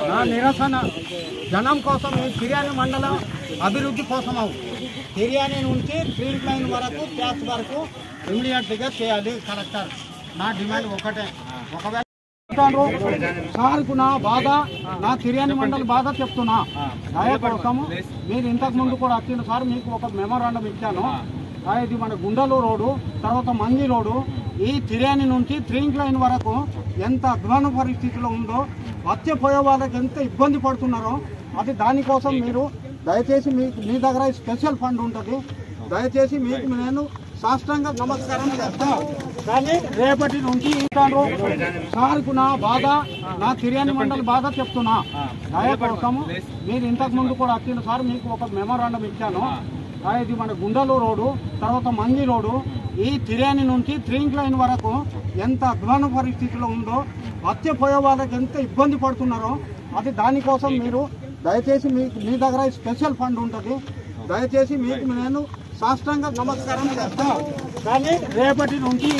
నా నిరసన జనం కోసం ఈ తిర్యాని మండలం అభివృద్ధి కోసం తిర్యాని నుంచి గ్రీన్ లైన్ వరకు ప్యాచ్ వరకు ఇమీడియట్గా చేయాలి కలెక్టర్. నా డిమాండ్ ఒకటే. ఒకవేళ సార్కు నా బాధ, నా తిర్యాని మండలి బాధ చెప్తున్నా. దయ కోసము మీరు ఇంతకు ముందు కూడా వచ్చిన సార్ మీకు ఒక మెమోరాండం ఇచ్చాను. ఇది మన గుండెలు రోడ్డు, తర్వాత మంది రోడ్డు, ఈ తిర్యాని నుంచి ట్రైన్ లైన్ వరకు ఎంత అధ్వాన పరిస్థితిలో ఉందో, వచ్చేపోయే వాళ్ళకి ఎంత ఇబ్బంది పడుతున్నారో అది దానికోసం మీరు దయచేసి మీ దగ్గర స్పెషల్ ఫండ్ ఉంటుంది. దయచేసి మీకు నేను సాష్టాంగ నమస్కారం చేస్తాను. కానీ రేపటి నుంచి సార్కు నా బాధ, నా తిర్యాని మండలి బాధ చెప్తున్నా. దయ కోసము మీరు ఇంతకు ముందు కూడా వచ్చిన సార్ మీకు ఒక మెమోరాండం ఇచ్చాను. ఇది మన గుండెలు రోడ్డు, తర్వాత మంది రోడ్డు, ఈ తిర్యాని నుంచి ట్రైన్ లైన్ వరకు ఎంత అధ్వాన పరిస్థితిలో ఉందో, వచ్చేపోయే వాళ్ళకి ఎంత ఇబ్బంది పడుతున్నారో అది దానికోసం మీరు దయచేసి మీ దగ్గర స్పెషల్ ఫండ్ ఉంటుంది. దయచేసి మీకు నేను సాష్టాంగ నమస్కారం చేస్తాను. కానీ రేపటి నుంచి